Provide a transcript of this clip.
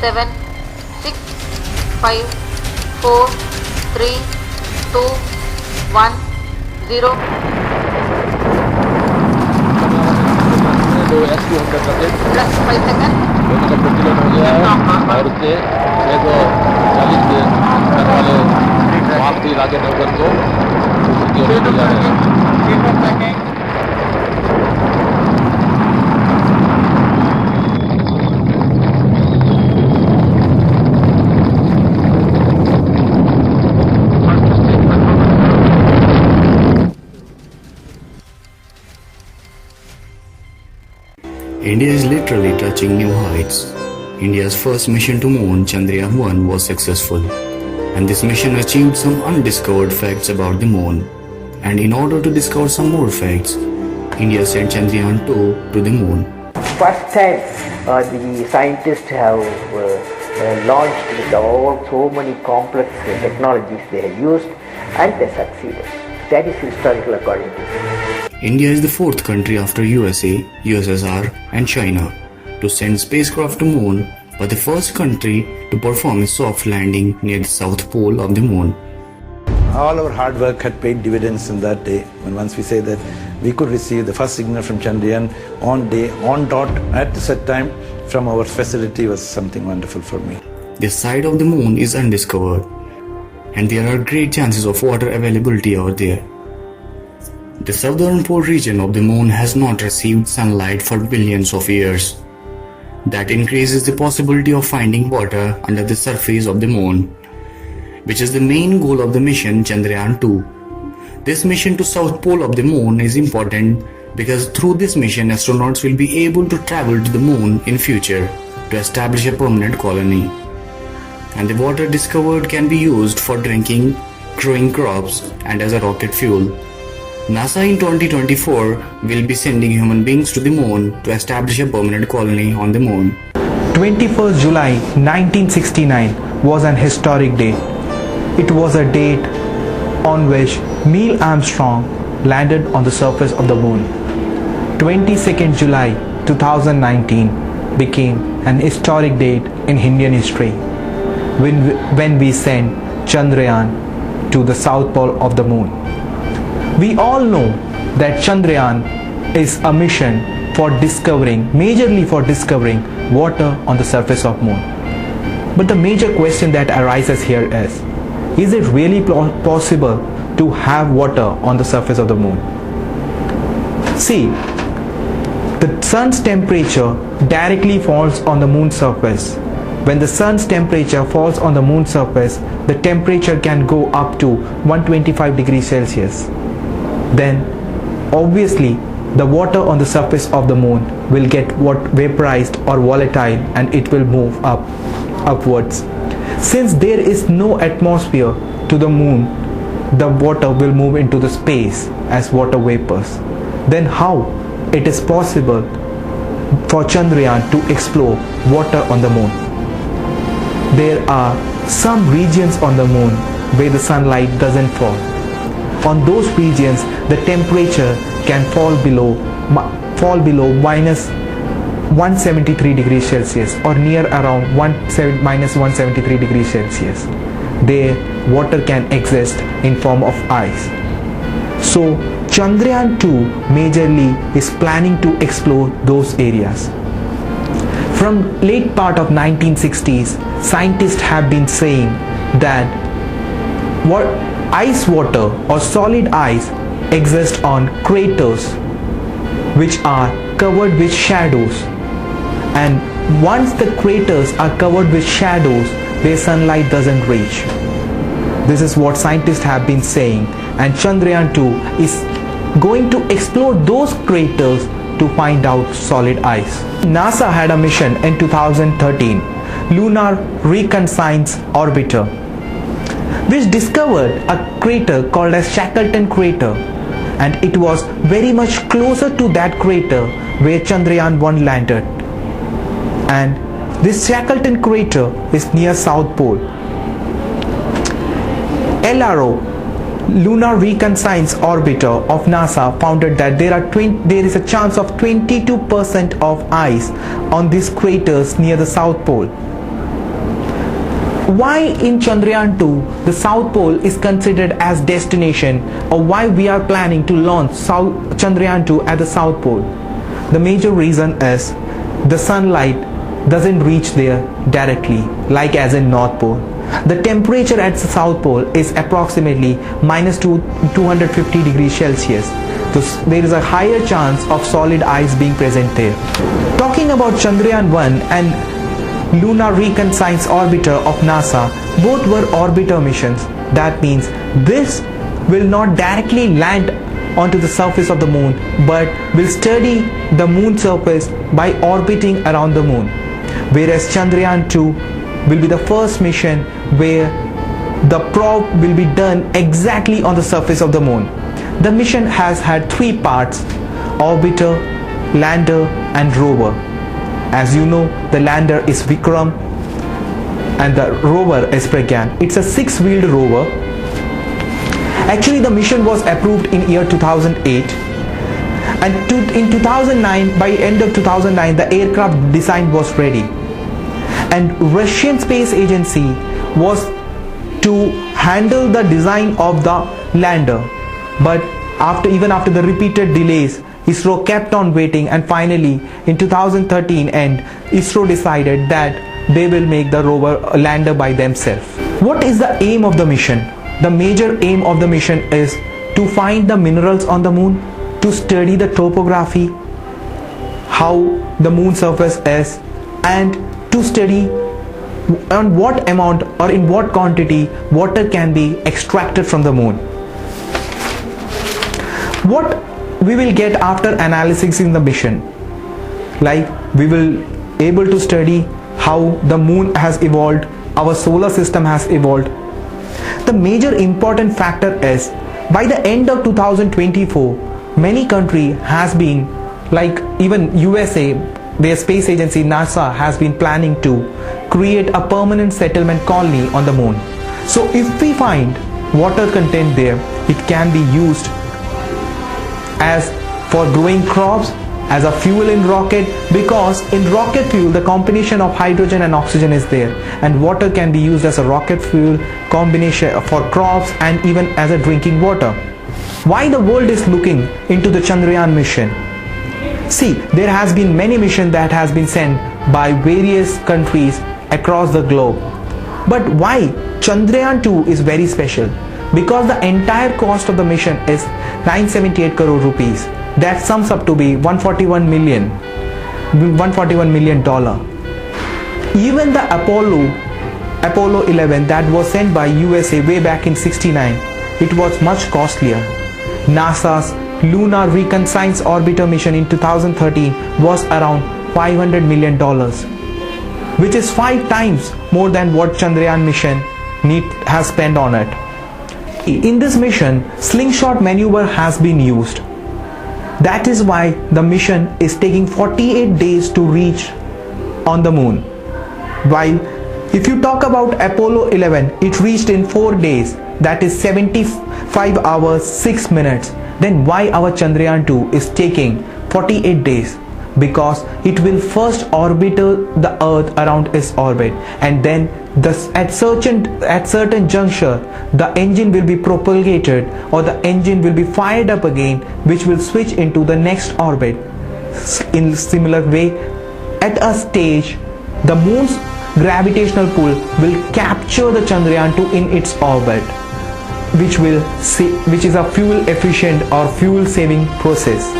7, 6, 5, 4, 3, 2, 1, 0. Plus 5 seconds. और उससे 640 वाले वापसी राकेट नौकर को ले जा रहे हैं। India is literally touching new heights. India's first mission to moon, Chandrayaan-1, was successful, and this mission achieved some undiscovered facts about the moon. And in order to discover some more facts, India sent Chandrayaan-2 to the moon. First time the scientists have launched with so many complex technologies they have used, and they succeeded. That is historical according to me. India is the fourth country after USA, USSR and China to send spacecraft to moon, but the first country to perform a soft landing near the south pole of the moon. All our hard work had paid dividends in that day, when once we say that we could receive the first signal from Chandrayan on dot, at the set time from our facility was something wonderful for me. This side of the moon is undiscovered, and there are great chances of water availability out there. The southern pole region of the moon has not received sunlight for billions of years. That increases the possibility of finding water under the surface of the moon, which is the main goal of the mission Chandrayaan-2. This mission to south pole of the moon is important because through this mission astronauts will be able to travel to the moon in future to establish a permanent colony. And the water discovered can be used for drinking, growing crops and as a rocket fuel. NASA in 2024 will be sending human beings to the moon to establish a permanent colony on the moon. 21st July 1969 was an historic day. It was a date on which Neil Armstrong landed on the surface of the moon. 22nd July 2019 became an historic date in Indian history when we sent Chandrayan to the south pole of the moon. We all know that Chandrayan is a mission majorly for discovering water on the surface of moon. But the major question that arises here is it really possible to have water on the surface of the moon? See, the sun's temperature directly falls on the moon's surface. When the sun's temperature falls on the moon's surface, the temperature can go up to 125 degrees Celsius. Then obviously the water on the surface of the moon will get vaporized or volatile, and it will move upwards. Since there is no atmosphere to the moon, the water will move into the space as water vapors. Then how it is possible for Chandrayan to explore water on the moon? There are some regions on the moon where the sunlight doesn't fall. On those regions, the temperature can fall below minus 173 degrees Celsius or near around minus 173 degrees Celsius. There, water can exist in form of ice. So, Chandrayaan-2 majorly is planning to explore those areas. From late part of 1960s, scientists have been saying that ice water or solid ice exists on craters which are covered with shadows, and once the craters are covered with shadows, their sunlight doesn't reach. This is what scientists have been saying, and Chandrayaan-2 is going to explore those craters to find out solid ice. NASA had a mission in 2013, Lunar Reconnaissance Orbiter, which discovered a crater called as Shackleton Crater, and it was very much closer to that crater where Chandrayaan-1 landed. And this Shackleton Crater is near South Pole. LRO Lunar Reconnaissance Orbiter of NASA found that there is a chance of 22% of ice on these craters near the South Pole. Why in Chandrayaan-2 the South Pole is considered as destination, or why we are planning to launch Chandrayaan-2 at the South Pole? The major reason is the sunlight doesn't reach there directly like as in North Pole. The temperature at the South Pole is approximately minus 250 degrees Celsius. So there is a higher chance of solid ice being present there. Talking about Chandrayaan-1 and Lunar Reconnaissance Orbiter of NASA, both were orbiter missions. That means this will not directly land onto the surface of the moon, but will study the moon surface by orbiting around the moon. Whereas Chandrayaan-2 will be the first mission where the probe will be done exactly on the surface of the moon. The mission has had 3 parts: orbiter, lander and rover. As you know, the lander is Vikram and the rover is Pragyan. It's a 6-wheeled rover. Actually, the mission was approved in year 2008, and in 2009, by end of 2009, the aircraft design was ready, and Russian Space Agency was to handle the design of the lander. But even after the repeated delays, ISRO kept on waiting, and finally in 2013 end, ISRO decided that they will make the rover lander by themselves. What is the aim of the mission? The major aim of the mission is to find the minerals on the moon, to study the topography, how the moon surface is, and to study on what amount or in what quantity water can be extracted from the moon. What we will get after analyzing the mission, like we will able to study how the moon has evolved, our solar system has evolved. The major important factor is by the end of 2024, many countries has been, like even USA, their space agency NASA has been planning to create a permanent settlement colony on the moon. So if we find water content there, it can be used as for growing crops, as a fuel in rocket, because in rocket fuel the combination of hydrogen and oxygen is there, and water can be used as a rocket fuel combination for crops and even as a drinking water. Why the world is looking into the Chandrayaan mission? See, there has been many missions that has been sent by various countries across the globe, but why Chandrayaan-2 is very special? Because the entire cost of the mission is 978 crore rupees. That sums up to be $141 million. Even the Apollo 11 that was sent by USA way back in '69, it was much costlier. NASA's Lunar Reconnaissance Orbiter mission in 2013 was around $500 million, which is 5 times more than what Chandrayaan mission has spent on it. In this mission, slingshot maneuver has been used. That is why the mission is taking 48 days to reach on the moon. While if you talk about Apollo 11, it reached in 4 days, that is 75 hours 6 minutes. Then why our Chandrayaan-2 is taking 48 days? Because it will first orbit the Earth around its orbit, and then at certain juncture the engine will be propagated, or the engine will be fired up again, which will switch into the next orbit. In similar way, at a stage the moon's gravitational pull will capture the Chandrayaan-2 in its orbit, which is a fuel efficient or fuel saving process.